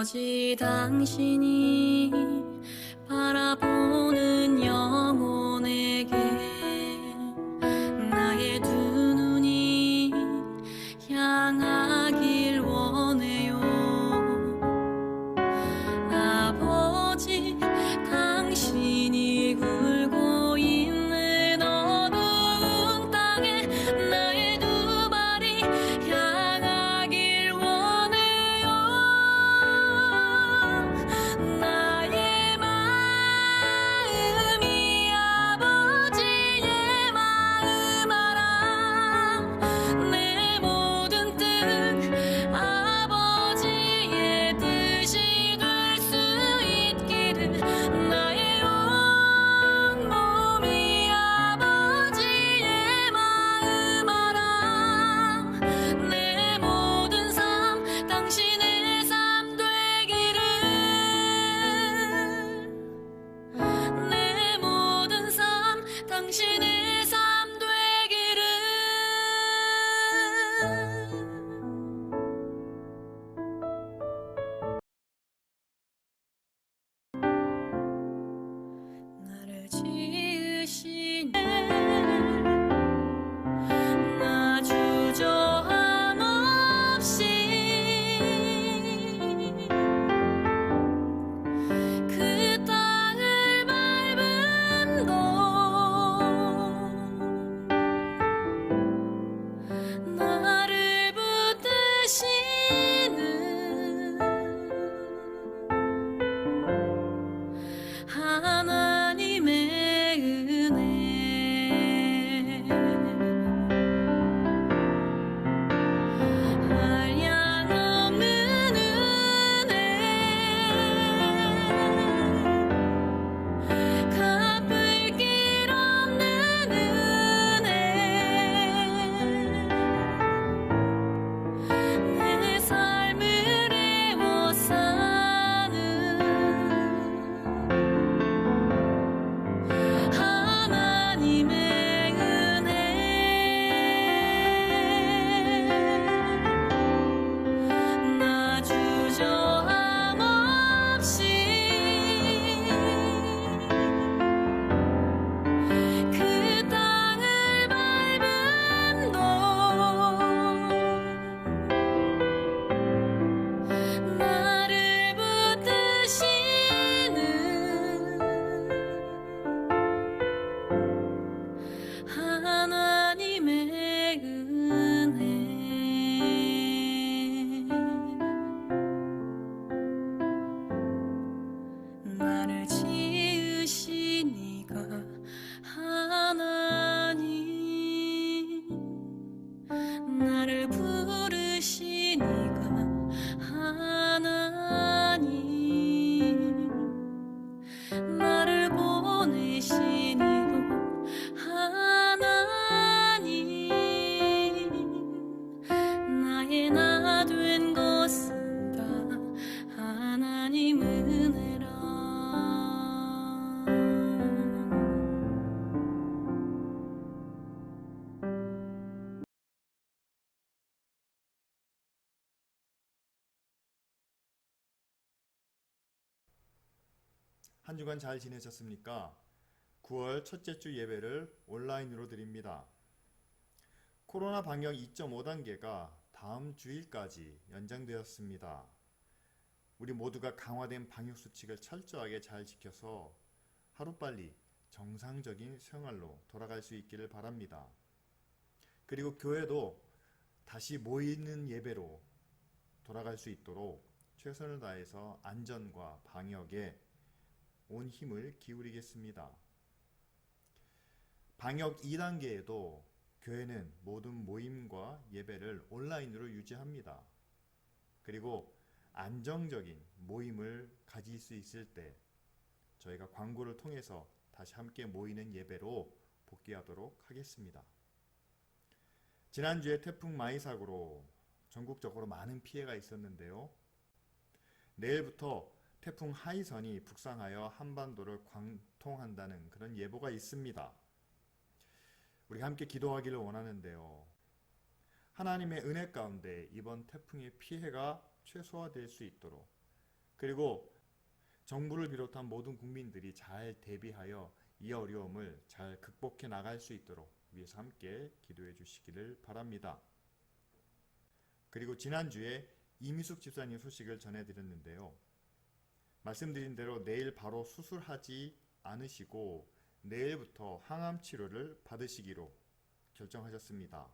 아버지 당신이 바라보는 영혼에게 나의 두 눈이 향하길 원해요. 아버지 당신이 굴고 있는 어두운 땅에 나의 두 발이 향하길 원해요. 나의 마음이 아버지의 마음 알아. 내 모든 뜻 아버지의 뜻이 될 수 있기를. 나의 온몸이 아버지의 마음 알아. 내 모든 삶 당신의 삶 되기를. 내 모든 삶 당신의 삶 되기를. 나를 지으신 나 주저함 없이 그 땅을 밟은 너 나를 붙드시는 하나님의 은혜. 한량없는 은혜, 갚을 길 없는 은혜. 내 삶을 애워 사는 하나님의 은혜. 나 주저함 없이 그 땅을 밟은 너 나를 붙드시는 하나님의 은혜. 나를 지으신 이가 하나님, 나를 부르신 이가 하나님, 나를 보내신 이도 하나님. 나의 나 된 것은 다 하나님 은혜라. 한 주간 잘 지내셨습니까? 9월 첫째 주 예배를 온라인으로 드립니다. 코로나 방역 2.5단계가 다음 주일까지 연장되었습니다. 우리 모두가 강화된 방역 수칙을 철저하게 잘 지켜서 하루빨리 정상적인 생활로 돌아갈 수 있기를 바랍니다. 그리고 교회도 다시 모이는 예배로 돌아갈 수 있도록 최선을 다해서 안전과 방역에 온 힘을 기울이겠습니다. 방역 2단계에도 교회는 모든 모임과 예배를 온라인으로 유지합니다. 그리고 안정적인 모임을 가질 수 있을 때 저희가 광고를 통해서 다시 함께 모이는 예배로 복귀하도록 하겠습니다. 지난주에 태풍 마이 사고로 전국적으로 많은 피해가 있었는데요. 내일부터 태풍 하이선이 북상하여 한반도를 관통한다는 그런 예보가 있습니다. 우리 함께 기도하기를 원하는데요. 하나님의 은혜 가운데 이번 태풍의 피해가 최소화될 수 있도록 그리고 정부를 비롯한 모든 국민들이 잘 대비하여 이 어려움을 잘 극복해 나갈 수 있도록 위해서 함께 기도해 주시기를 바랍니다. 그리고 지난주에 이미숙 집사님 소식을 전해드렸는데요. 말씀드린 대로 내일 바로 수술하지 않으시고 내일부터 항암 치료를 받으시기로 결정하셨습니다.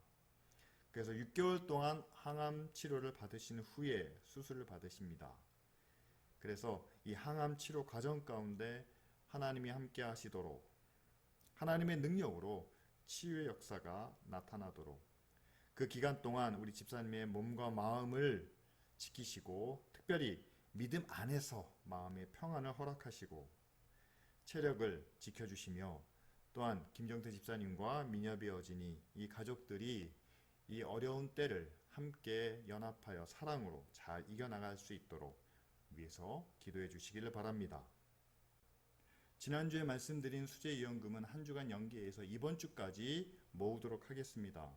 그래서 6개월 동안 항암 치료를 받으신 후에 수술을 받으십니다. 그래서 이 항암 치료 과정 가운데 하나님이 함께 하시도록 하나님의 능력으로 치유의 역사가 나타나도록 그 기간 동안 우리 집사님의 몸과 마음을 지키시고 특별히 믿음 안에서 마음의 평안을 허락하시고 체력을 지켜주시며 또한 김정태 집사님과 민여비 어진이 이 가족들이 이 어려운 때를 함께 연합하여 사랑으로 잘 이겨나갈 수 있도록 위해서 기도해 주시기를 바랍니다. 지난주에 말씀드린 수제이연금은 한 주간 연기해서 이번 주까지 모으도록 하겠습니다.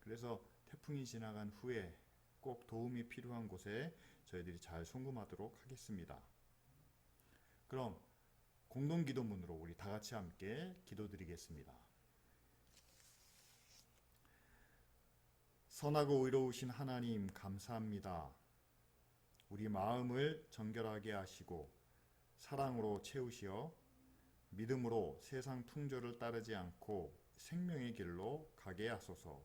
그래서 태풍이 지나간 후에 꼭 도움이 필요한 곳에 저희들이 잘 송금하도록 하겠습니다. 그럼 공동기도문으로 우리 다 같이 함께 기도드리겠습니다. 선하고 의로우신 하나님 감사합니다. 우리 마음을 정결하게 하시고 사랑으로 채우시어 믿음으로 세상 풍조를 따르지 않고 생명의 길로 가게 하소서.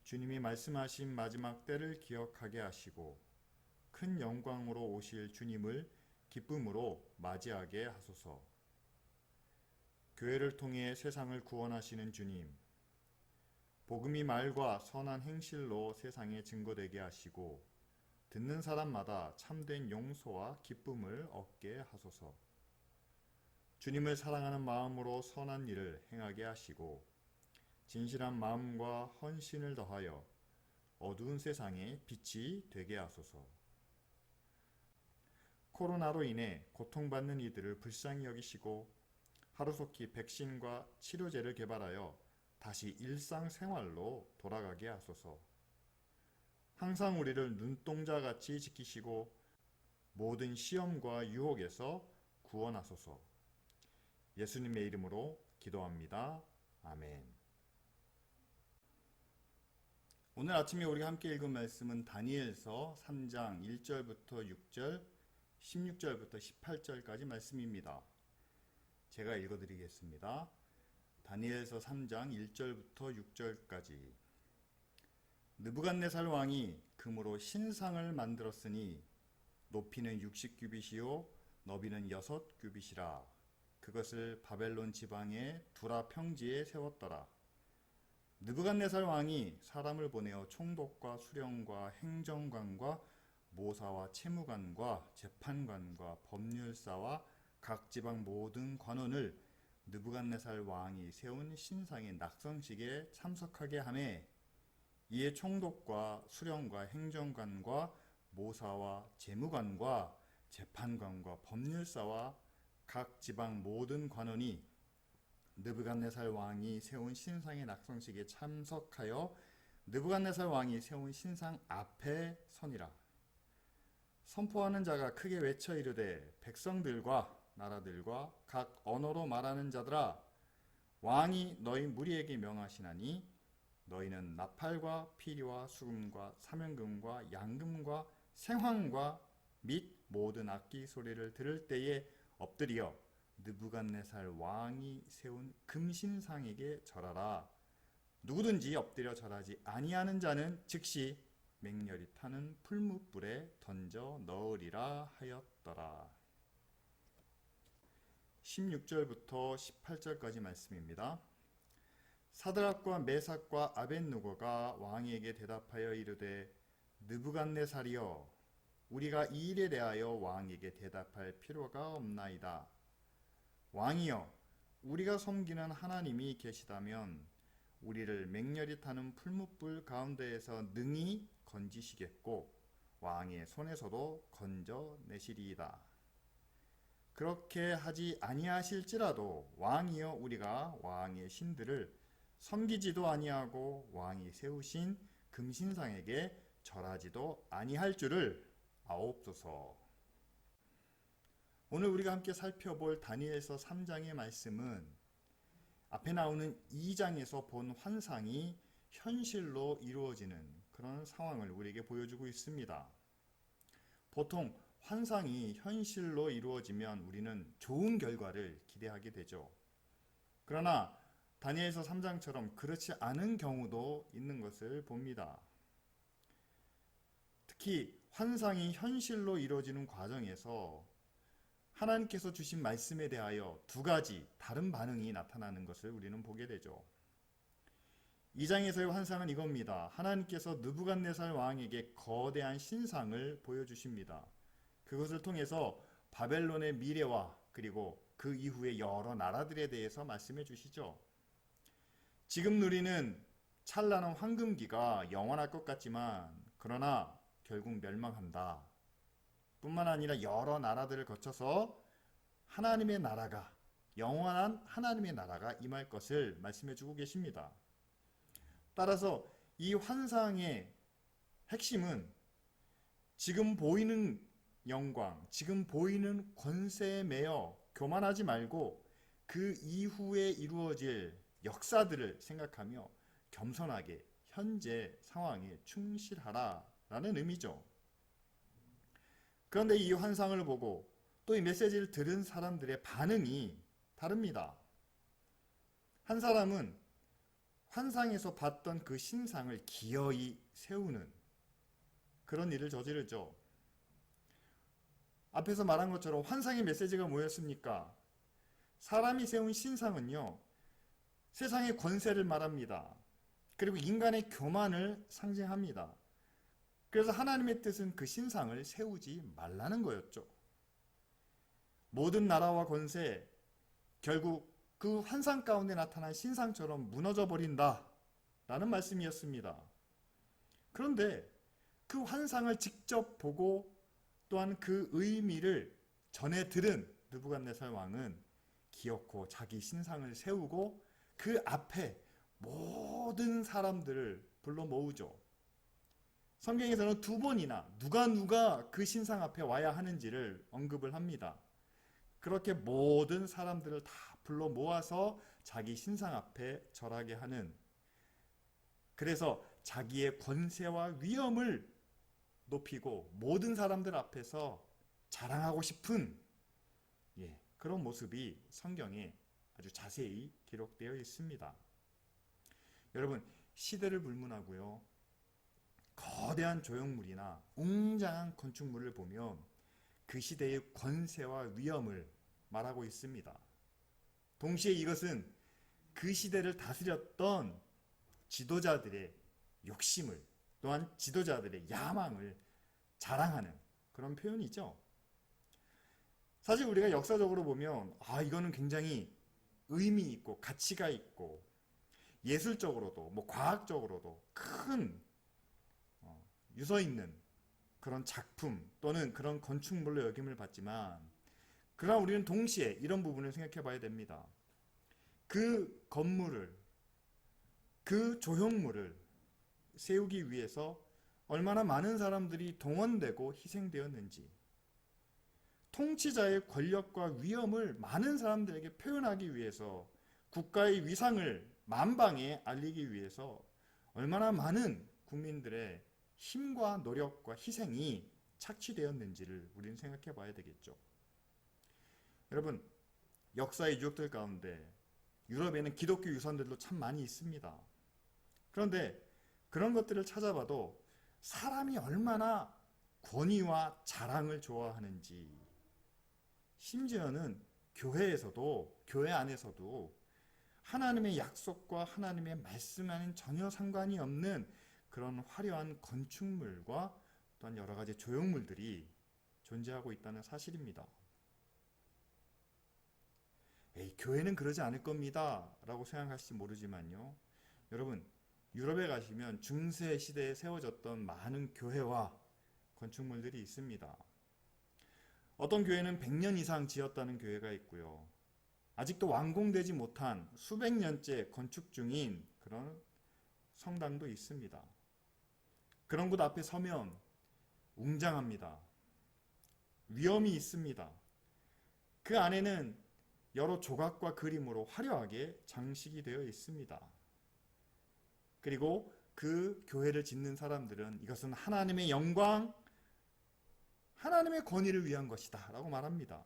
주님이 말씀하신 마지막 때를 기억하게 하시고 큰 영광으로 오실 주님을 기쁨으로 맞이하게 하소서. 교회를 통해 세상을 구원하시는 주님, 복음이 말과 선한 행실로 세상에 증거되게 하시고 듣는 사람마다 참된 용서와 기쁨을 얻게 하소서. 주님을 사랑하는 마음으로 선한 일을 행하게 하시고 진실한 마음과 헌신을 더하여 어두운 세상에 빛이 되게 하소서. 코로나로 인해 고통받는 이들을 불쌍히 여기시고 하루속히 백신과 치료제를 개발하여 다시 일상생활로 돌아가게 하소서. 항상 우리를 눈동자같이 지키시고 모든 시험과 유혹에서 구원하소서. 예수님의 이름으로 기도합니다. 아멘. 오늘 아침에 우리가 함께 읽은 말씀은 다니엘서 3장 1절부터 6절, 16절부터 18절까지 말씀입니다. 제가 읽어드리겠습니다. 다니엘서 3장 1절부터 6절까지. 느부갓네살 왕이 금으로 신상을 만들었으니 높이는 60규빗이요 너비는 6규빗이라. 그것을 바벨론 지방의 두라 평지에 세웠더라. 느부갓네살 왕이 사람을 보내어 총독과 수령과 행정관과 모사와 채무관과 재판관과 법률사와 각 지방 모든 관원을 느부갓네살 왕이 세운 신상의 낙성식에 참석하게 하매 이에 총독과 수령과 행정관과 모사와 재무관과 재판관과 법률사와 각 지방 모든 관원이 느부갓네살 왕이 세운 신상의 낙성식에 참석하여 느부갓네살 왕이 세운 신상 앞에 서니라. 선포하는 자가 크게 외쳐 이르되 백성들과 나라들과 각 언어로 말하는 자들아, 왕이 너희 무리에게 명하시나니 너희는 나팔과 피리와 수금과 사면금과 양금과 생황과 및 모든 악기 소리를 들을 때에 엎드려 느부갓네살 왕이 세운 금신상에게 절하라. 누구든지 엎드려 절하지 아니하는 자는 즉시 맹렬히 타는 풀무불에 던져 넣으리라 하였더라. 16절부터 18절까지 말씀입니다. 사드락과 메삭과 아벳느고가 왕에게 대답하여 이르되 느부갓네살이여, 우리가 이 일에 대하여 왕에게 대답할 필요가 없나이다. 왕이여, 우리가 섬기는 하나님이 계시다면 우리를 맹렬히 타는 풀무불 가운데에서 능히 건지시겠고 왕의 손에서도 건져내시리이다. 그렇게 하지 아니하실지라도 왕이여, 우리가 왕의 신들을 섬기지도 아니하고 왕이 세우신 금신상에게 절하지도 아니할 줄을 아옵소서. 오늘 우리가 함께 살펴볼 다니엘서 3장의 말씀은 앞에 나오는 2장에서 본 환상이 현실로 이루어지는 그런 상황을 우리에게 보여주고 있습니다. 보통 환상이 현실로 이루어지면 우리는 좋은 결과를 기대하게 되죠. 그러나 다니엘서 3장처럼 그렇지 않은 경우도 있는 것을 봅니다. 특히 환상이 현실로 이루어지는 과정에서 하나님께서 주신 말씀에 대하여 두 가지 다른 반응이 나타나는 것을 우리는 보게 되죠. 2장에서의 환상은 이겁니다. 하나님께서 느부갓네살 왕에게 거대한 신상을 보여주십니다. 그것을 통해서 바벨론의 미래와 그리고 그 이후의 여러 나라들에 대해서 말씀해 주시죠. 지금 누리는 찬란한 황금기가 영원할 것 같지만 그러나 결국 멸망한다. 뿐만 아니라 여러 나라들을 거쳐서 하나님의 나라가, 영원한 하나님의 나라가 임할 것을 말씀해 주고 계십니다. 따라서 이 환상의 핵심은 지금 보이는 영광, 지금 보이는 권세에 매여 교만하지 말고 그 이후에 이루어질 역사들을 생각하며 겸손하게 현재 상황에 충실하라라는 의미죠. 그런데 이 환상을 보고 또 이 메시지를 들은 사람들의 반응이 다릅니다. 한 사람은 환상에서 봤던 그 신상을 기어이 세우는 그런 일을 저지르죠. 앞에서 말한 것처럼 환상의 메시지가 뭐였습니까? 사람이 세운 신상은요, 세상의 권세를 말합니다. 그리고 인간의 교만을 상징합니다. 그래서 하나님의 뜻은 그 신상을 세우지 말라는 거였죠. 모든 나라와 권세, 결국 그 환상 가운데 나타난 신상처럼 무너져 버린다 라는 말씀이었습니다. 그런데 그 환상을 직접 보고 또한 그 의미를 전해 들은 느부갓네살 왕은 기어코 자기 신상을 세우고 그 앞에 모든 사람들을 불러 모으죠. 성경에서는 두 번이나 누가 그 신상 앞에 와야 하는지를 언급을 합니다. 그렇게 모든 사람들을 다 불러 모아서 자기 신상 앞에 절하게 하는, 그래서 자기의 권세와 위엄을 높이고 모든 사람들 앞에서 자랑하고 싶은 그런 모습이 성경에 아주 자세히 기록되어 있습니다. 여러분, 시대를 불문하고요, 거대한 조형물이나 웅장한 건축물을 보면 그 시대의 권세와 위엄을 말하고 있습니다. 동시에 이것은 그 시대를 다스렸던 지도자들의 욕심을, 또한 지도자들의 야망을 자랑하는 그런 표현이죠. 사실 우리가 역사적으로 보면 이거는 굉장히 의미 있고 가치가 있고 예술적으로도 과학적으로도 큰 유서 있는 그런 작품 또는 그런 건축물로 여김을 받지만, 그러나 우리는 동시에 이런 부분을 생각해 봐야 됩니다. 그 건물을, 그 조형물을 세우기 위해서 얼마나 많은 사람들이 동원되고 희생되었는지, 통치자의 권력과 위엄을 많은 사람들에게 표현하기 위해서, 국가의 위상을 만방에 알리기 위해서 얼마나 많은 국민들의 힘과 노력과 희생이 착취되었는지를 우리는 생각해 봐야 되겠죠. 여러분, 역사의 유적들 가운데 유럽에는 기독교 유산들도 참 많이 있습니다. 그런데 그런 것들을 찾아봐도 사람이 얼마나 권위와 자랑을 좋아하는지, 심지어는 교회 안에서도 하나님의 약속과 하나님의 말씀과는 전혀 상관이 없는 그런 화려한 건축물과 또한 여러 가지 조형물들이 존재하고 있다는 사실입니다. 교회는 그러지 않을 겁니다 라고 생각하실지 모르지만요, 여러분, 유럽에 가시면 중세 시대에 세워졌던 많은 교회와 건축물들이 있습니다. 어떤 교회는 100년 이상 지었다는 교회가 있고요, 아직도 완공되지 못한 수백 년째 건축 중인 그런 성당도 있습니다. 그런 곳 앞에 서면 웅장합니다. 위엄이 있습니다. 그 안에는 여러 조각과 그림으로 화려하게 장식이 되어 있습니다. 그리고 그 교회를 짓는 사람들은 이것은 하나님의 영광, 하나님의 권위를 위한 것이다 라고 말합니다.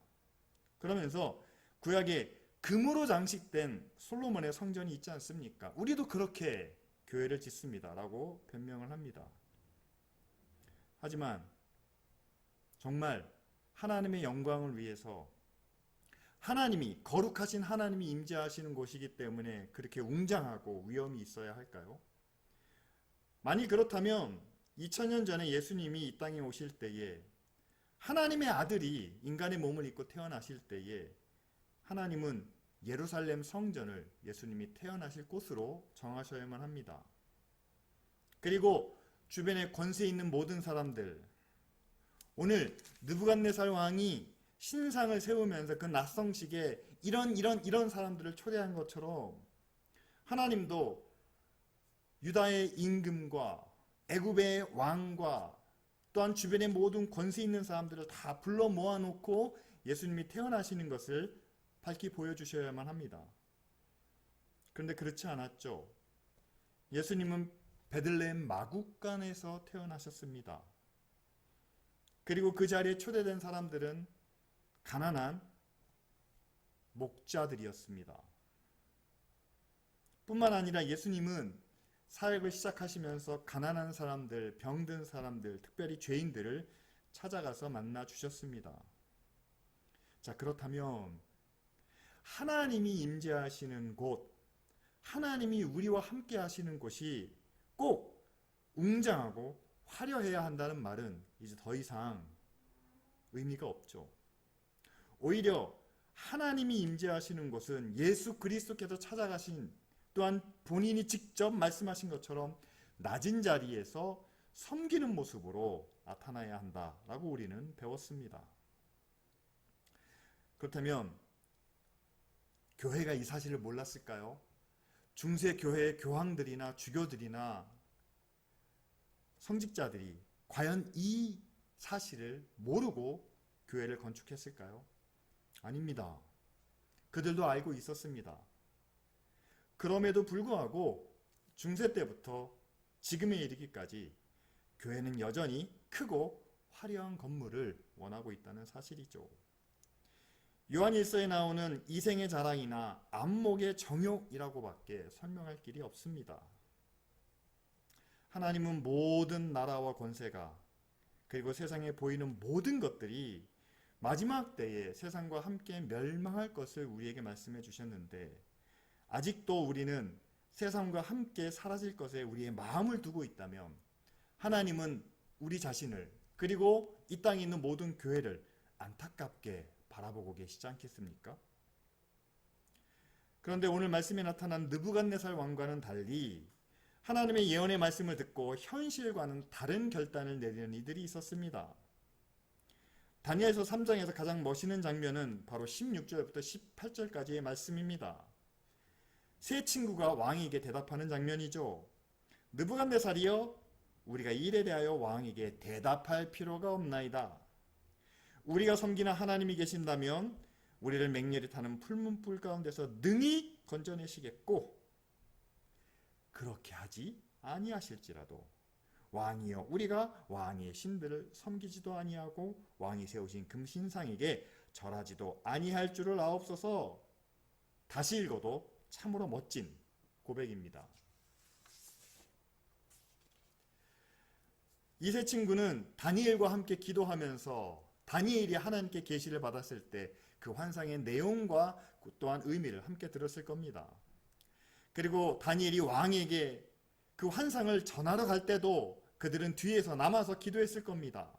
그러면서 구약에 금으로 장식된 솔로몬의 성전이 있지 않습니까? 우리도 그렇게 교회를 짓습니다 라고 변명을 합니다. 하지만 정말 하나님의 영광을 위해서 하나님이, 거룩하신 하나님이 임재하시는 곳이기 때문에 그렇게 웅장하고 위엄이 있어야 할까요? 만일 그렇다면 2000년 전에 예수님이 이 땅에 오실 때에 하나님의 아들이 인간의 몸을 입고 태어나실 때에 하나님은 예루살렘 성전을 예수님이 태어나실 곳으로 정하셔야만 합니다. 그리고 주변에 권세 있는 모든 사람들, 오늘 느부갓네살 왕이 신상을 세우면서 그 낯성식에 이런 사람들을 초대한 것처럼 하나님도 유다의 임금과 애굽의 왕과 또한 주변의 모든 권세 있는 사람들을 다 불러 모아놓고 예수님이 태어나시는 것을 밝히 보여주셔야만 합니다. 그런데 그렇지 않았죠. 예수님은 베들레헴 마구간에서 태어나셨습니다. 그리고 그 자리에 초대된 사람들은 가난한 목자들이었습니다. 뿐만 아니라 예수님은 사역을 시작하시면서 가난한 사람들, 병든 사람들, 특별히 죄인들을 찾아가서 만나 주셨습니다. 자, 그렇다면 하나님이 임재하시는 곳, 하나님이 우리와 함께 하시는 곳이 꼭 웅장하고 화려해야 한다는 말은 이제 더 이상 의미가 없죠. 오히려 하나님이 임재하시는 곳은 예수 그리스도께서 찾아가신, 또한 본인이 직접 말씀하신 것처럼 낮은 자리에서 섬기는 모습으로 나타나야 한다라고 우리는 배웠습니다. 그렇다면 교회가 이 사실을 몰랐을까요? 중세 교회의 교황들이나 주교들이나 성직자들이 과연 이 사실을 모르고 교회를 건축했을까요? 아닙니다. 그들도 알고 있었습니다. 그럼에도 불구하고 중세 때부터 지금에 이르기까지 교회는 여전히 크고 화려한 건물을 원하고 있다는 사실이죠. 요한일서에 나오는 이생의 자랑이나 안목의 정욕이라고밖에 설명할 길이 없습니다. 하나님은 모든 나라와 권세가 그리고 세상에 보이는 모든 것들이 마지막 때에 세상과 함께 멸망할 것을 우리에게 말씀해 주셨는데 아직도 우리는 세상과 함께 사라질 것에 우리의 마음을 두고 있다면 하나님은 우리 자신을 그리고 이 땅에 있는 모든 교회를 안타깝게 바라보고 계시지 않겠습니까? 그런데 오늘 말씀에 나타난 느부갓네살 왕과는 달리 하나님의 예언의 말씀을 듣고 현실과는 다른 결단을 내리는 이들이 있었습니다. 다니엘서 3장에서 가장 멋있는 장면은 바로 16절부터 18절까지의 말씀입니다. 세 친구가 왕에게 대답하는 장면이죠. 느부갓네살이여, 우리가 이 일에 대하여 왕에게 대답할 필요가 없나이다. 우리가 섬기는 하나님이 계신다면 우리를 맹렬히 타는 풀문불 가운데서 능히 건져내시겠고 그렇게 하지 아니하실지라도 왕이여, 우리가 왕의 신들을 섬기지도 아니하고 왕이 세우신 금신상에게 절하지도 아니할 줄을 아옵소서. 다시 읽어도 참으로 멋진 고백입니다. 이 세 친구는 다니엘과 함께 기도하면서 다니엘이 하나님께 계시를 받았을 때 그 환상의 내용과 또한 의미를 함께 들었을 겁니다. 그리고 다니엘이 왕에게 그 환상을 전하러 갈 때도 그들은 뒤에서 남아서 기도했을 겁니다.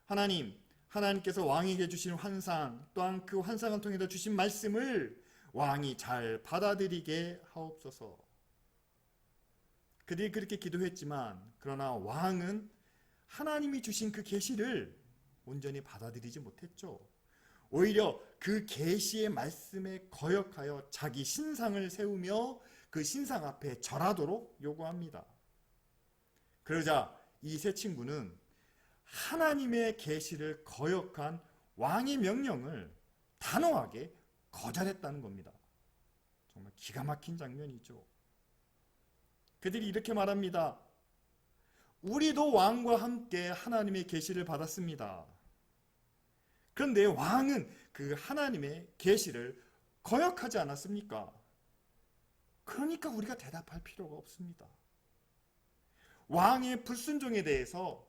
하나님께서 왕에게 주신 환상, 또한 그 환상을 통해서 주신 말씀을 왕이 잘 받아들이게 하옵소서. 그들이 그렇게 기도했지만 그러나 왕은 하나님이 주신 그 계시를 온전히 받아들이지 못했죠. 오히려 그 계시의 말씀에 거역하여 자기 신상을 세우며 그 신상 앞에 절하도록 요구합니다. 그러자 이 세 친구는 하나님의 계시를 거역한 왕의 명령을 단호하게 거절했다는 겁니다. 정말 기가 막힌 장면이죠. 그들이 이렇게 말합니다. 우리도 왕과 함께 하나님의 계시를 받았습니다. 그런데 왕은 그 하나님의 계시를 거역하지 않았습니까? 그러니까 우리가 대답할 필요가 없습니다. 왕의 불순종에 대해서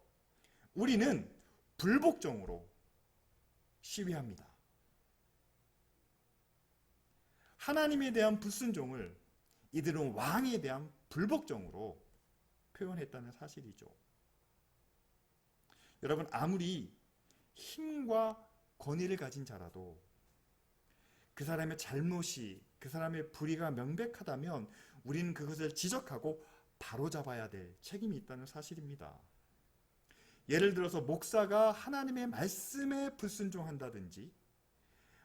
우리는 불복종으로 시위합니다. 하나님에 대한 불순종을 이들은 왕에 대한 불복종으로 표현했다는 사실이죠. 여러분, 아무리 힘과 권위를 가진 자라도 그 사람의 잘못이, 그 사람의 불의가 명백하다면 우리는 그것을 지적하고 바로잡아야 될 책임이 있다는 사실입니다. 예를 들어서 목사가 하나님의 말씀에 불순종한다든지,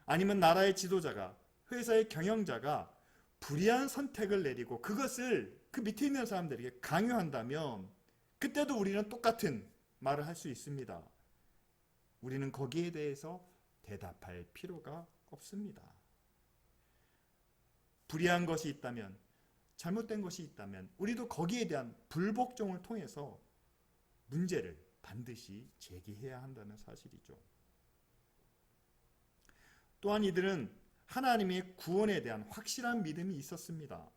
아니면 나라의 지도자가, 회사의 경영자가 불의한 선택을 내리고 그것을 그 밑에 있는 사람들에게 강요한다면 그때도 우리는 똑같은 말을 할 수 있습니다. 우리는 거기에 대해서 대답할 필요가 없습니다. 불의한 것이 있다면, 잘못된 것이 있다면 우리도 거기에 대한 불복종을 통해서 문제를 반드시 제기해야 한다는 사실이죠. 또한 이들은 하나님의 구원에 대한 확실한 믿음이 있었습니다.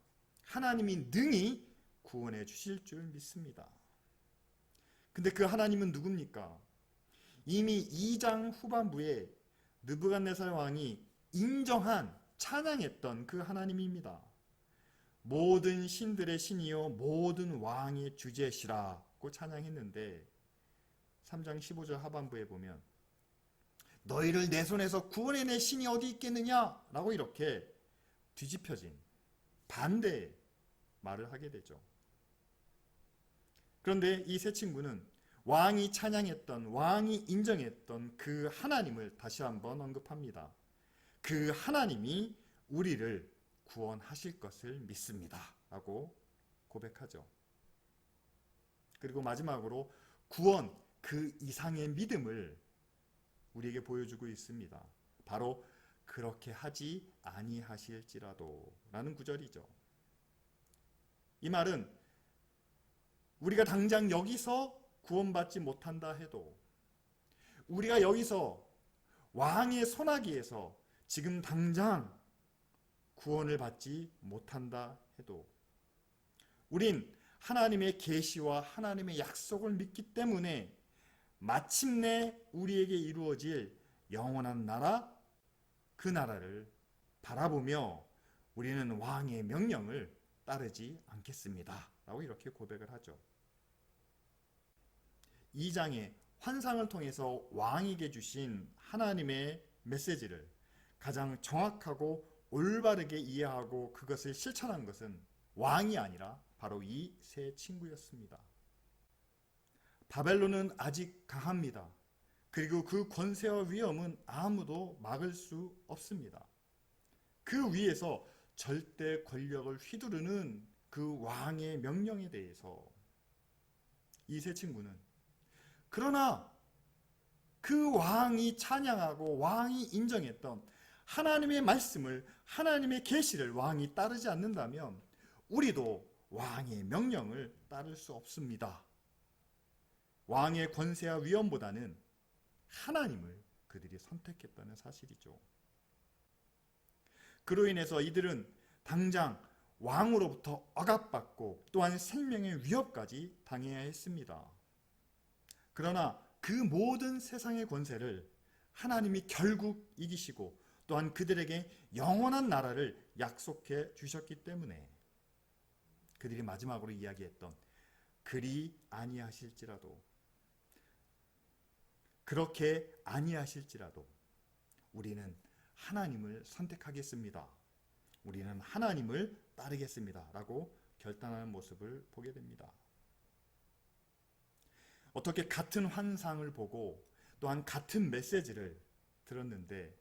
하나님이 능히 구원해 주실 줄 믿습니다. 근데 그 하나님은 누굽니까? 이미 2장 후반부에 느부갓네살 왕이 인정한, 찬양했던 그 하나님입니다. 모든 신들의 신이요 모든 왕의 주제시라고 찬양했는데 3장 15절 하반부에 보면 너희를 내 손에서 구원해낼 신이 어디 있겠느냐? 라고 이렇게 뒤집혀진 반대의 말을 하게 되죠. 그런데 이 세 친구는 왕이 찬양했던, 왕이 인정했던 그 하나님을 다시 한번 언급합니다. 그 하나님이 우리를 구원하실 것을 믿습니다. 라고 고백하죠. 그리고 마지막으로 구원, 그 이상의 믿음을 우리에게 보여주고 있습니다. 바로 그렇게 하지 아니하실지라도 라는 구절이죠. 이 말은 우리가 당장 여기서 구원받지 못한다 해도, 우리가 여기서 왕의 손아귀에서 지금 당장 구원을 받지 못한다 해도 우린 하나님의 계시와 하나님의 약속을 믿기 때문에 마침내 우리에게 이루어질 영원한 나라, 그 나라를 바라보며 우리는 왕의 명령을 따르지 않겠습니다. 라고 이렇게 고백을 하죠. 2장의 환상을 통해서 왕에게 주신 하나님의 메시지를 가장 정확하고 올바르게 이해하고 그것을 실천한 것은 왕이 아니라 바로 이 세 친구였습니다. 바벨론은 아직 강합니다. 그리고 그 권세와 위엄은 아무도 막을 수 없습니다. 그 위에서 절대 권력을 휘두르는 그 왕의 명령에 대해서 이 세 친구는, 그러나 그 왕이 찬양하고 왕이 인정했던 하나님의 말씀을, 하나님의 계시를 왕이 따르지 않는다면 우리도 왕의 명령을 따를 수 없습니다. 왕의 권세와 위엄보다는 하나님을 그들이 선택했다는 사실이죠. 그로 인해서 이들은 당장 왕으로부터 억압받고 또한 생명의 위협까지 당해야 했습니다. 그러나 그 모든 세상의 권세를 하나님이 결국 이기시고 또한 그들에게 영원한 나라를 약속해 주셨기 때문에 그들이 마지막으로 이야기했던 그리 아니하실지라도, 그렇게 아니하실지라도 우리는 하나님을 선택하겠습니다. 우리는 하나님을 따르겠습니다. 라고 결단하는 모습을 보게 됩니다. 어떻게 같은 환상을 보고 또한 같은 메시지를 들었는데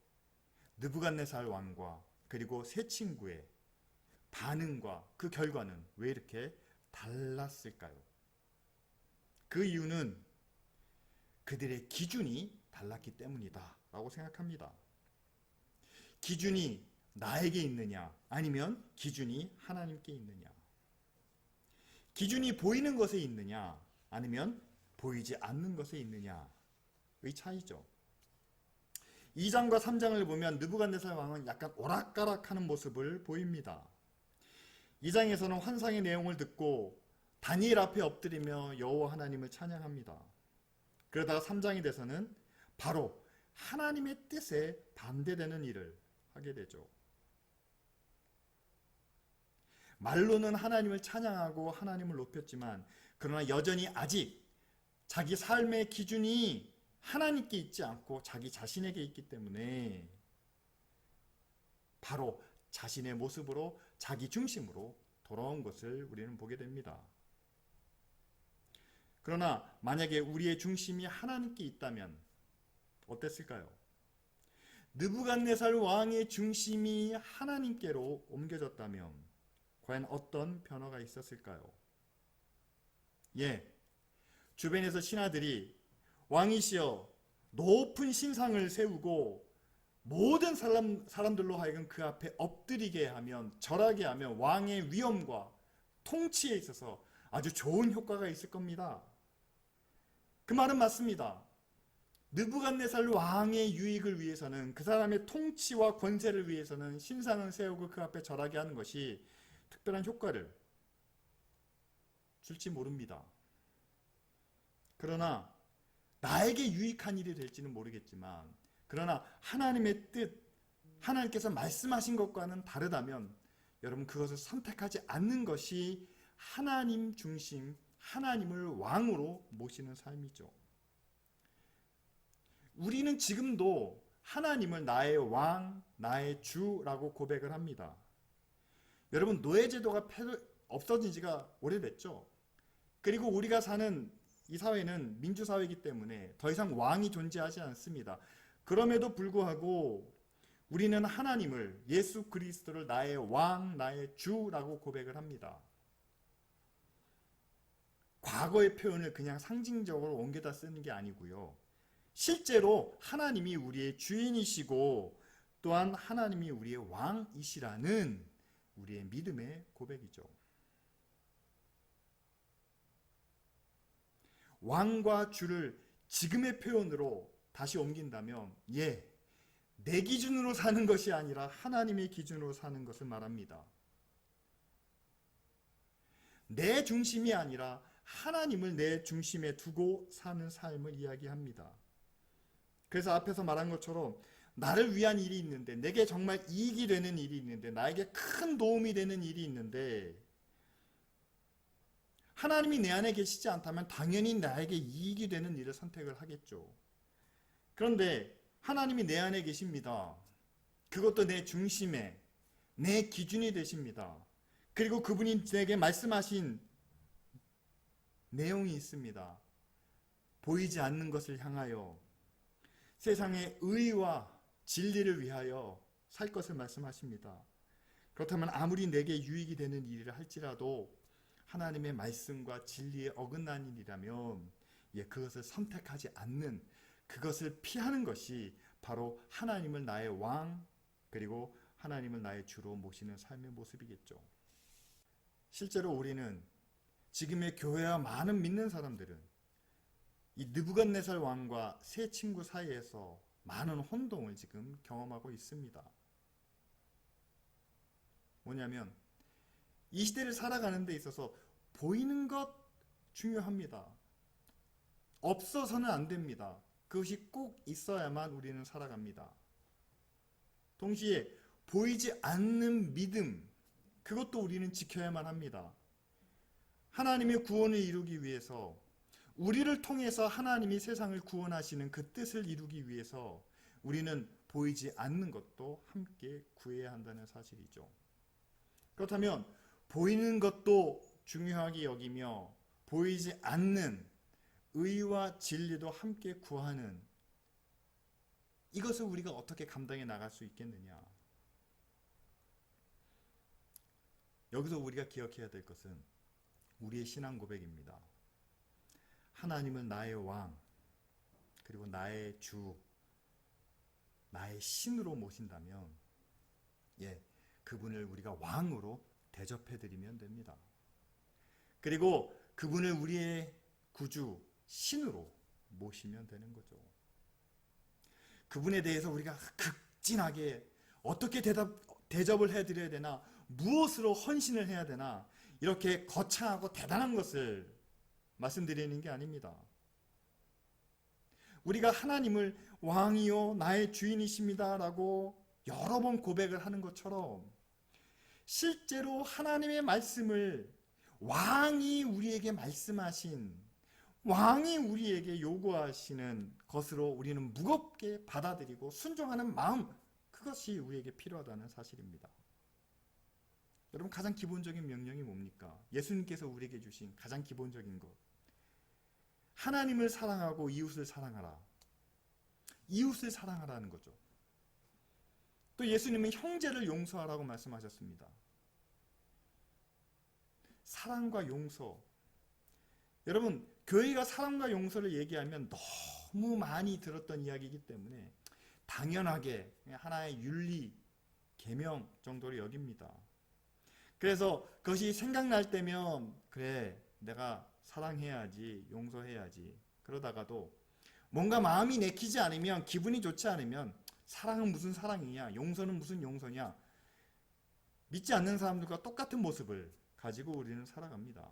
느부갓네살 왕과 그리고 세 친구의 반응과 그 결과는 왜 이렇게 달랐을까요? 그 이유는 그들의 기준이 달랐기 때문이다 라고 생각합니다. 기준이 나에게 있느냐, 아니면 기준이 하나님께 있느냐. 기준이 보이는 것에 있느냐, 아니면 보이지 않는 것에 있느냐의 차이죠. 2장과 3장을 보면 느부갓네살 왕은 약간 오락가락하는 모습을 보입니다. 2장에서는 환상의 내용을 듣고 다니엘 앞에 엎드리며 여호와 하나님을 찬양합니다. 그러다가 3장이 돼서는 바로 하나님의 뜻에 반대되는 일을 하게 되죠. 말로는 하나님을 찬양하고 하나님을 높였지만 그러나 여전히 아직 자기 삶의 기준이 하나님께 있지 않고 자기 자신에게 있기 때문에 바로 자신의 모습으로 자기 중심으로 돌아온 것을 우리는 보게 됩니다. 그러나 만약에 우리의 중심이 하나님께 있다면 어땠을까요? 느부갓네살 왕의 중심이 하나님께로 옮겨졌다면 과연 어떤 변화가 있었을까요? 주변에서 신하들이 왕이시여 높은 신상을 세우고 모든 사람들로 하여금 그 앞에 엎드리게 하면, 절하게 하면 왕의 위엄과 통치에 있어서 아주 좋은 효과가 있을 겁니다. 그 말은 맞습니다. 느부갓네살 왕의 유익을 위해서는, 그 사람의 통치와 권세를 위해서는 신상을 세우고 그 앞에 절하게 하는 것이 특별한 효과를 줄지 모릅니다. 그러나 나에게 유익한 일이 될지는 모르겠지만, 그러나 하나님의 뜻, 하나님께서 말씀하신 것과는 다르다면 여러분 그것을 선택하지 않는 것이 하나님 중심, 하나님을 왕으로 모시는 삶이죠. 우리는 지금도 하나님을 나의 왕, 나의 주라고 고백을 합니다. 여러분 노예제도가 없어진 지가 오래됐죠. 그리고 우리가 사는 이 사회는 민주사회이기 때문에 더 이상 왕이 존재하지 않습니다. 그럼에도 불구하고 우리는 하나님을, 예수 그리스도를 나의 왕, 나의 주라고 고백을 합니다. 과거의 표현을 그냥 상징적으로 옮겨다 쓰는 게 아니고요. 실제로 하나님이 우리의 주인이시고 또한 하나님이 우리의 왕이시라는 우리의 믿음의 고백이죠. 왕과 주를 지금의 표현으로 다시 옮긴다면 내 기준으로 사는 것이 아니라 하나님의 기준으로 사는 것을 말합니다. 내 중심이 아니라 하나님을 내 중심에 두고 사는 삶을 이야기합니다. 그래서 앞에서 말한 것처럼 나를 위한 일이 있는데, 내게 정말 이익이 되는 일이 있는데, 나에게 큰 도움이 되는 일이 있는데 하나님이 내 안에 계시지 않다면 당연히 나에게 이익이 되는 일을 선택을 하겠죠. 그런데 하나님이 내 안에 계십니다. 그것도 내 중심에, 내 기준이 되십니다. 그리고 그분이 내게 말씀하신 내용이 있습니다. 보이지 않는 것을 향하여 세상의 의와 진리를 위하여 살 것을 말씀하십니다. 그렇다면 아무리 내게 유익이 되는 일을 할지라도 하나님의 말씀과 진리에 어긋난 일이라면 그것을 선택하지 않는, 그것을 피하는 것이 바로 하나님을 나의 왕, 그리고 하나님을 나의 주로 모시는 삶의 모습이겠죠. 실제로 우리는 지금의 교회와 많은 믿는 사람들은 이 느부갓네살 왕과 세 친구 사이에서 많은 혼동을 지금 경험하고 있습니다. 뭐냐면 이 시대를 살아가는 데 있어서 보이는 것 중요합니다. 없어서는 안 됩니다. 그것이 꼭 있어야만 우리는 살아갑니다. 동시에 보이지 않는 믿음, 그것도 우리는 지켜야만 합니다. 하나님의 구원을 이루기 위해서, 우리를 통해서 하나님이 세상을 구원하시는 그 뜻을 이루기 위해서 우리는 보이지 않는 것도 함께 구해야 한다는 사실이죠. 그렇다면 보이는 것도 중요하게 여기며 보이지 않는 의와 진리도 함께 구하는, 이것을 우리가 어떻게 감당해 나갈 수 있겠느냐. 여기서 우리가 기억해야 될 것은 우리의 신앙 고백입니다. 하나님을 나의 왕, 그리고 나의 주, 나의 신으로 모신다면 그분을 우리가 왕으로 대접해 드리면 됩니다. 그리고 그분을 우리의 구주, 신으로 모시면 되는 거죠. 그분에 대해서 우리가 극진하게 어떻게 대접을 해드려야 되나, 무엇으로 헌신을 해야 되나, 이렇게 거창하고 대단한 것을 말씀드리는 게 아닙니다. 우리가 하나님을 왕이요 나의 주인이십니다 라고 여러 번 고백을 하는 것처럼 실제로 하나님의 말씀을 왕이 우리에게 말씀하신, 왕이 우리에게 요구하시는 것으로 우리는 무겁게 받아들이고 순종하는 마음, 그것이 우리에게 필요하다는 사실입니다. 여러분, 가장 기본적인 명령이 뭡니까? 예수님께서 우리에게 주신 가장 기본적인 것, 하나님을 사랑하고 이웃을 사랑하라. 이웃을 사랑하라는 거죠. 또 예수님은 형제를 용서하라고 말씀하셨습니다. 사랑과 용서. 여러분, 교회가 사랑과 용서를 얘기하면 너무 많이 들었던 이야기이기 때문에 당연하게 하나의 윤리, 계명 정도로 여깁니다. 그래서 그것이 생각날 때면 그래, 내가 사랑해야지, 용서해야지. 그러다가도 뭔가 마음이 내키지 않으면, 기분이 좋지 않으면 사랑은 무슨 사랑이냐, 용서는 무슨 용서냐, 믿지 않는 사람들과 똑같은 모습을 가지고 우리는 살아갑니다.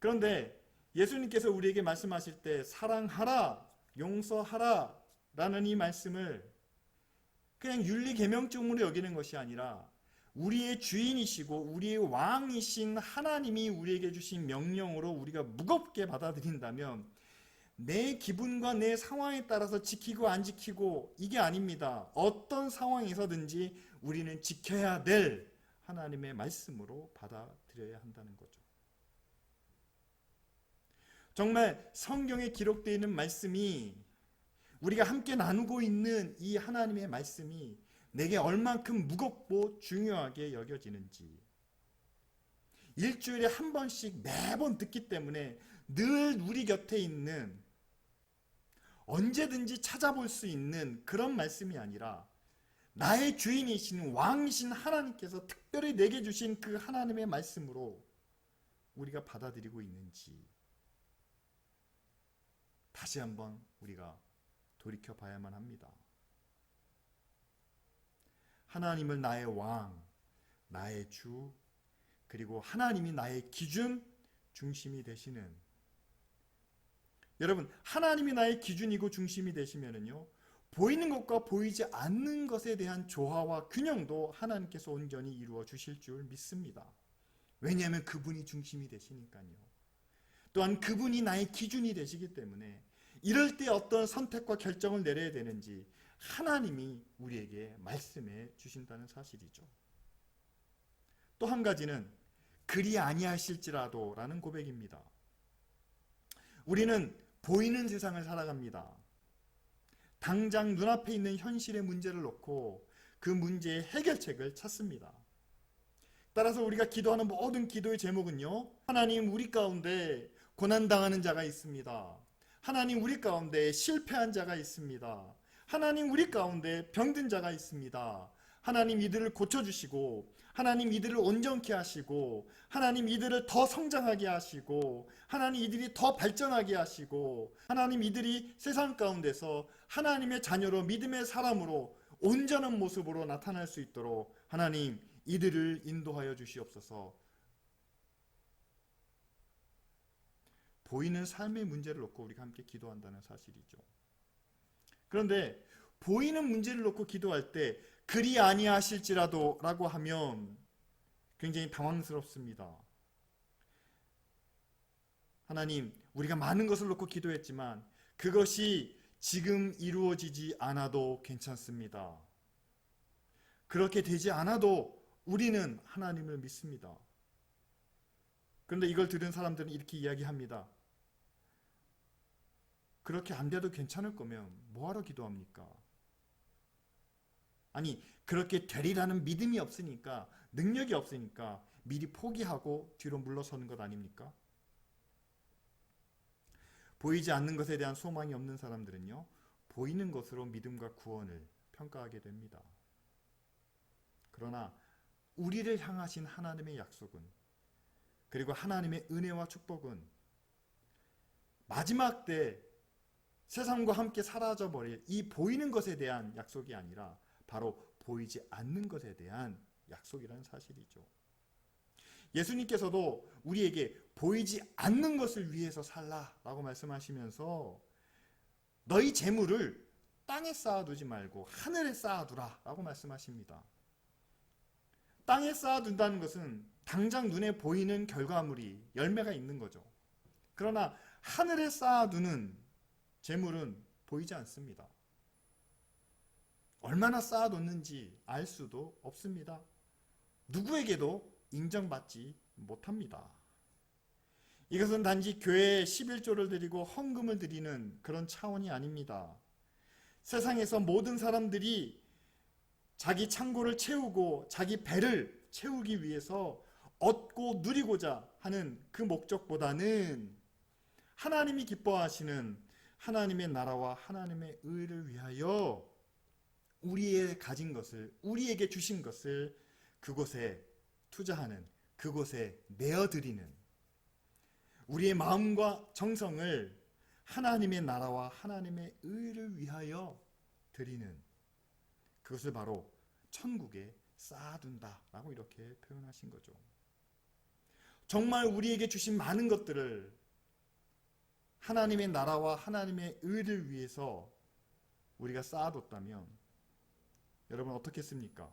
그런데 예수님께서 우리에게 말씀하실 때 사랑하라, 용서하라 라는 이 말씀을 그냥 윤리 계명적으로 여기는 것이 아니라 우리의 주인이시고 우리의 왕이신 하나님이 우리에게 주신 명령으로 우리가 무겁게 받아들인다면 내 기분과 내 상황에 따라서 지키고 안 지키고 이게 아닙니다. 어떤 상황에서든지 우리는 지켜야 될 하나님의 말씀으로 받아들여야 한다는 거죠. 정말 성경에 기록되어 있는 말씀이, 우리가 함께 나누고 있는 이 하나님의 말씀이 내게 얼만큼 무겁고 중요하게 여겨지는지, 일주일에 한 번씩 매번 듣기 때문에 늘 우리 곁에 있는, 언제든지 찾아볼 수 있는 그런 말씀이 아니라 나의 주인이신 왕이신 하나님께서 특별히 내게 주신 그 하나님의 말씀으로 우리가 받아들이고 있는지 다시 한번 우리가 돌이켜 봐야만 합니다. 하나님을 나의 왕, 나의 주, 그리고 하나님이 나의 기준, 중심이 되시는, 여러분, 하나님이 나의 기준이고 중심이 되시면은요, 보이는 것과 보이지 않는 것에 대한 조화와 균형도 하나님께서 온전히 이루어 주실 줄 믿습니다. 왜냐하면 그분이 중심이 되시니까요. 또한 그분이 나의 기준이 되시기 때문에 이럴 때 어떤 선택과 결정을 내려야 되는지 하나님이 우리에게 말씀해 주신다는 사실이죠. 또 한 가지는 그리 아니하실지라도 라는 고백입니다. 우리는 보이는 세상을 살아갑니다. 당장 눈앞에 있는 현실의 문제를 놓고 그 문제의 해결책을 찾습니다. 따라서 우리가 기도하는 모든 기도의 제목은요, 하나님, 우리 가운데 고난당하는 자가 있습니다. 하나님, 우리 가운데 실패한 자가 있습니다. 하나님, 우리 가운데 병든 자가 있습니다. 하나님, 이들을 고쳐주시고, 하나님, 이들을 온전케 하시고, 하나님, 이들을 더 성장하게 하시고, 하나님, 이들이 더 발전하게 하시고, 하나님, 이들이 세상 가운데서 하나님의 자녀로, 믿음의 사람으로 온전한 모습으로 나타날 수 있도록 하나님, 이들을 인도하여 주시옵소서. 보이는 삶의 문제를 놓고 우리가 함께 기도한다는 사실이죠. 그런데 보이는 문제를 놓고 기도할 때 그리 아니하실지라도 라고 하면 굉장히 당황스럽습니다. 하나님, 우리가 많은 것을 놓고 기도했지만 그것이 지금 이루어지지 않아도 괜찮습니다. 그렇게 되지 않아도 우리는 하나님을 믿습니다. 그런데 이걸 들은 사람들은 이렇게 이야기합니다. 그렇게 안 돼도 괜찮을 거면 뭐하러 기도합니까? 아니, 그렇게 되리라는 믿음이 없으니까, 능력이 없으니까 미리 포기하고 뒤로 물러서는 것 아닙니까? 보이지 않는 것에 대한 소망이 없는 사람들은요, 보이는 것으로 믿음과 구원을 평가하게 됩니다. 그러나 우리를 향하신 하나님의 약속은, 그리고 하나님의 은혜와 축복은 마지막 때 세상과 함께 사라져버릴 이 보이는 것에 대한 약속이 아니라 바로 보이지 않는 것에 대한 약속이라는 사실이죠. 예수님께서도 우리에게 보이지 않는 것을 위해서 살라라고 말씀하시면서 너희 재물을 땅에 쌓아두지 말고 하늘에 쌓아두라 라고 말씀하십니다. 땅에 쌓아둔다는 것은 당장 눈에 보이는 결과물이, 열매가 있는 거죠. 그러나 하늘에 쌓아두는 재물은 보이지 않습니다. 얼마나 쌓아뒀는지 알 수도 없습니다. 누구에게도 인정받지 못합니다. 이것은 단지 교회에 11조를 드리고 헌금을 드리는 그런 차원이 아닙니다. 세상에서 모든 사람들이 자기 창고를 채우고 자기 배를 채우기 위해서 얻고 누리고자 하는 그 목적보다는 하나님이 기뻐하시는 하나님의 나라와 하나님의 의를 위하여 우리의 가진 것을, 우리에게 주신 것을 그곳에 투자하는, 그곳에 내어드리는, 우리의 마음과 정성을 하나님의 나라와 하나님의 의를 위하여 드리는, 그것을 바로 천국에 쌓아둔다라고 이렇게 표현하신 거죠. 정말 우리에게 주신 많은 것들을 하나님의 나라와 하나님의 의를 위해서 우리가 쌓아뒀다면 여러분 어떻겠습니까?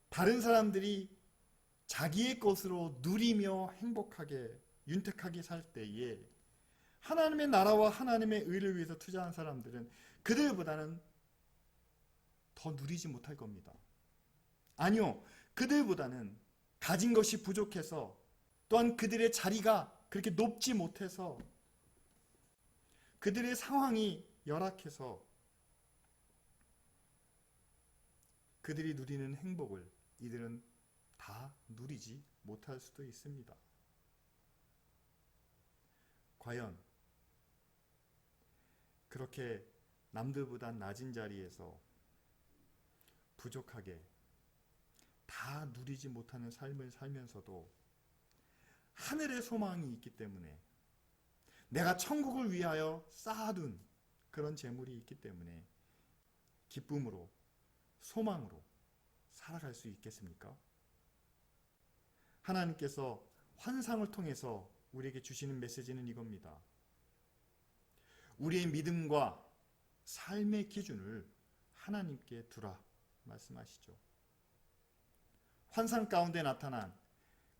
다른 사람들이 자기의 것으로 누리며 행복하게 윤택하게 살 때에 하나님의 나라와 하나님의 의를 위해서 투자한 사람들은 그들보다는 더 누리지 못할 겁니다. 아니요, 그들보다는 가진 것이 부족해서, 또한 그들의 자리가 그렇게 높지 못해서, 그들의 상황이 열악해서 그들이 누리는 행복을 이들은 다 누리지 못할 수도 있습니다. 과연 그렇게 남들보다 낮은 자리에서 부족하게 다 누리지 못하는 삶을 살면서도 하늘의 소망이 있기 때문에, 내가 천국을 위하여 쌓아둔 그런 재물이 있기 때문에 기쁨으로, 소망으로 살아갈 수 있겠습니까? 하나님께서 환상을 통해서 우리에게 주시는 메시지는 이겁니다. 우리의 믿음과 삶의 기준을 하나님께 두라 말씀하시죠. 환상 가운데 나타난,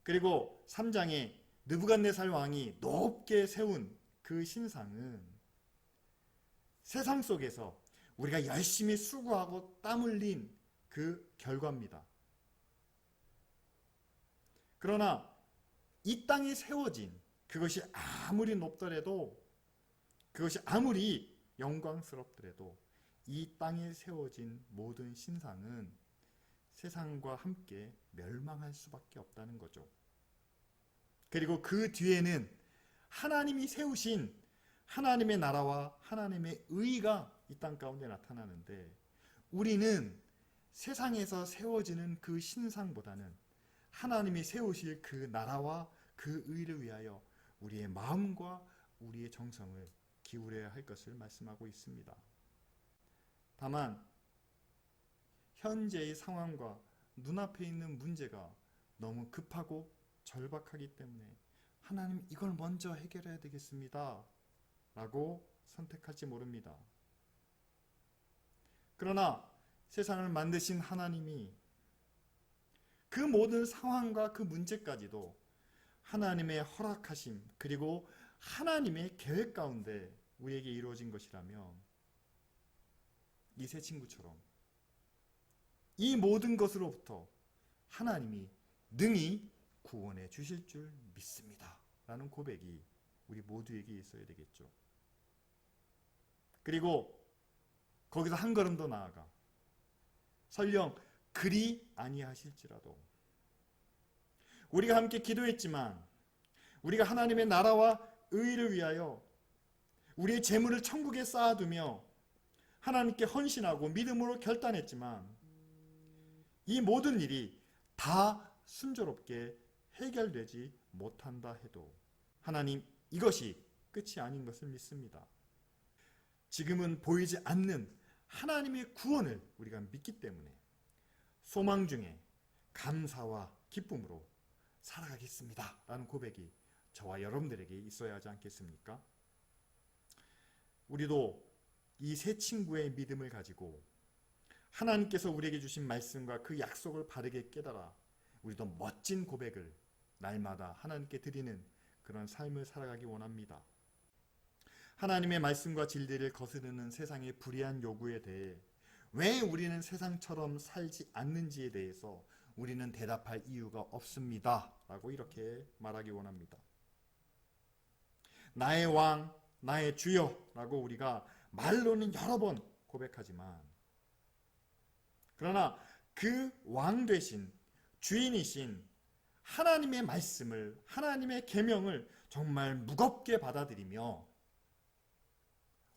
그리고 3장에 느부갓네살 왕이 높게 세운 그 신상은 세상 속에서 우리가 열심히 수고하고 땀 흘린 그 결과입니다. 그러나 이 땅에 세워진 그것이 아무리 높더라도, 그것이 아무리 영광스럽더라도 이 땅에 세워진 모든 신상은 세상과 함께 멸망할 수밖에 없다는 거죠. 그리고 그 뒤에는 하나님이 세우신 하나님의 나라와 하나님의 의가 이 땅 가운데 나타나는데, 우리는 세상에서 세워지는 그 신상보다는 하나님이 세우실 그 나라와 그 의를 위하여 우리의 마음과 우리의 정성을 기울여야 할 것을 말씀하고 있습니다. 다만 현재의 상황과 눈앞에 있는 문제가 너무 급하고 절박하기 때문에 하나님 이걸 먼저 해결해야 되겠습니다 라고 선택할지 모릅니다. 그러나 세상을 만드신 하나님이 그 모든 상황과 그 문제까지도 하나님의 허락하심, 그리고 하나님의 계획 가운데 우리에게 이루어진 것이라면 이 세 친구처럼 이 모든 것으로부터 하나님이 능히 구원해 주실 줄 믿습니다 라는 고백이 우리 모두에게 있어야 되겠죠. 그리고 거기서 한 걸음 더 나아가 설령 그리 아니하실지라도 우리가 함께 기도했지만, 우리가 하나님의 나라와 의를 위하여 우리의 재물을 천국에 쌓아두며 하나님께 헌신하고 믿음으로 결단했지만 이 모든 일이 다 순조롭게 해결되지 못한다 해도 하나님 이것이 끝이 아닌 것을 믿습니다. 지금은 보이지 않는 하나님의 구원을 우리가 믿기 때문에 소망 중에 감사와 기쁨으로 살아가겠습니다 라는 고백이 저와 여러분들에게 있어야 하지 않겠습니까? 우리도 이 세 친구의 믿음을 가지고 하나님께서 우리에게 주신 말씀과 그 약속을 바르게 깨달아 우리도 멋진 고백을 날마다 하나님께 드리는 그런 삶을 살아가기 원합니다. 하나님의 말씀과 진리를 거스르는 세상의 불의한 요구에 대해 왜 우리는 세상처럼 살지 않는지에 대해서 우리는 대답할 이유가 없습니다 라고 이렇게 말하기 원합니다. 나의 왕, 나의 주여 라고 우리가 말로는 여러 번 고백하지만 그러나 그 왕 되신 주인이신 하나님의 말씀을, 하나님의 계명을 정말 무겁게 받아들이며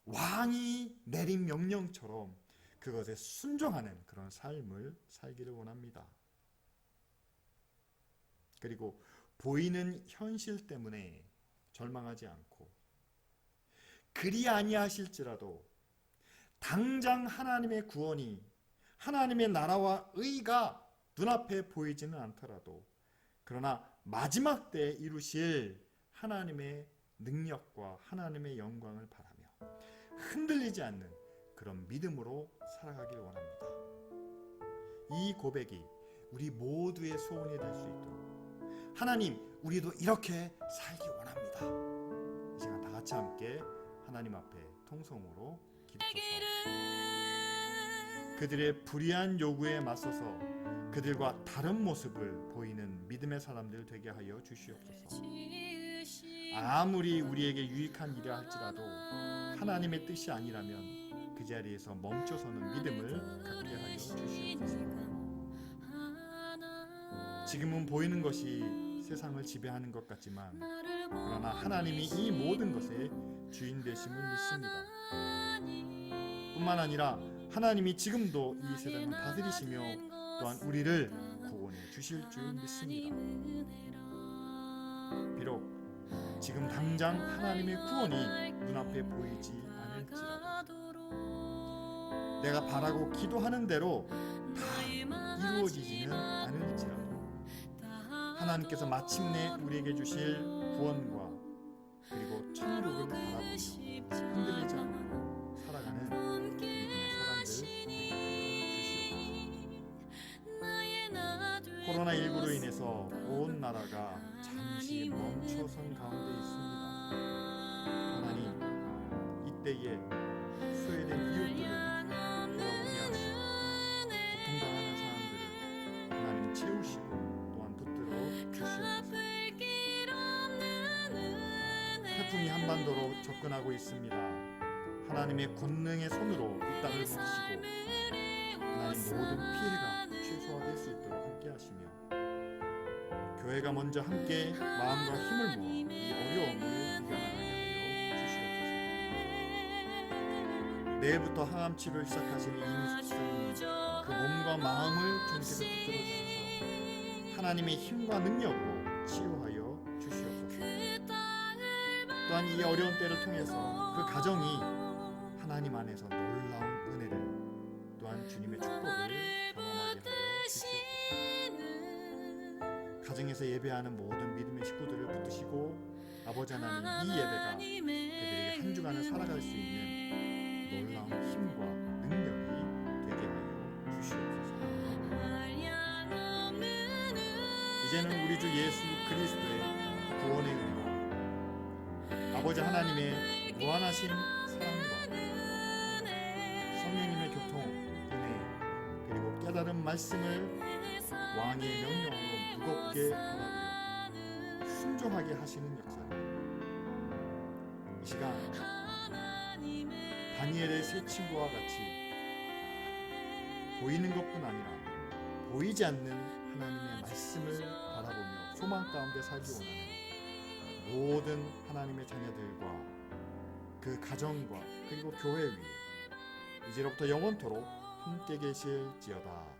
왕이 내린 명령처럼 그것에 순종하는 그런 삶을 살기를 원합니다. 그리고 보이는 현실 때문에 절망하지 않고 그리 아니하실지라도 당장 하나님의 구원이 하나님의 나라와 의가 눈앞에 보이지는 않더라도 그러나 마지막 때에 이루실 하나님의 능력과 하나님의 영광을 바라며 흔들리지 않는 그런 믿음으로 살아가길 원합니다. 이 고백이 우리 모두의 소원이 될 수 있도록 하나님 우리도 이렇게 살기 원합니다. 이 시간 다 같이 함께 하나님 앞에 통성으로 기도하소서. 그들의 불의한 요구에 맞서서 그들과 다른 모습을 보이는 믿음의 사람들 되게 하여 주시옵소서. 아무리 우리에게 유익한 일이라 할지라도 하나님의 뜻이 아니라면 그 자리에서 멈춰서는 믿음을 갖게 하여 주시옵소서. 지금은 보이는 것이 세상을 지배하는 것 같지만 그러나 하나님이 이 모든 것의 주인 되심을 믿습니다. 뿐만 아니라 하나님이 지금도 이 세상을 다스리시며 또한 우리를 구원해 주실 줄 믿습니다. 비록 지금 당장 하나님의 구원이 눈앞에 보이지 않을지라도 내가 바라고 기도하는 대로 다 이루어지지는 않을지라도 하나님께서 마침내 우리에게 주실 구원과 그리고 천국을 바라보며 흔들리지 않고 살아가는 믿음의 사람들 되시옵소서. 코로나19로 인해서 온 나라가 잠시 멈춰선 가운데 있습니다. 하나님 이때에 소외된 이웃들을 돌아보게 하시고 고통당하는 사람들을 하나님 채우시고 또한 붙들어 주시옵소서. 태풍이 한반도로 접근하고 있습니다. 하나님의 권능의 손으로 이 땅을 부시고 하나님 모든 피해가 최소화될 수 있도록 함께 하시며 교회가 먼저 함께 마음과 힘을 모아 이 어려움을 이겨나가게 하여 주시옵소서. 내일부터 항암 치료를 시작하시는 이민숙 그 몸과 마음을 주님께서 붙들어 주셔서 하나님의 힘과 능력으로 치유하여 주시옵소서. 또한 이 어려운 때를 통해서 그 가정이 하나님 안에서 놀라운 은혜를 또한 주님의 축복을 경험하게 하여 주시옵소서. 가정에서 예배하는 모든 믿음의 식구들을 붙드시고 아버지 하나님 이 예배가 그들에게 한 주간을 살아갈 수 있는 놀라운 힘과 능력이 되게 하여 주시옵소서. 이제는 우리 주 예수 그리스도의 구원의 은혜와 아버지 하나님의 무한하신 사랑과 성령님의 교통, 은혜 그리고 깨달은 말씀을 왕의 명령으로 무겁게 받아들여 순종하게 하시는 역사를 이 시간 다니엘의 세 친구와 같이 보이는 것뿐 아니라 보이지 않는 하나님의 말씀을 바라보며 소망 가운데 살기 원하는 모든 하나님의 자녀들과 그 가정과 그리고 교회 위에 이제로부터 영원토록 함께 계실지어다.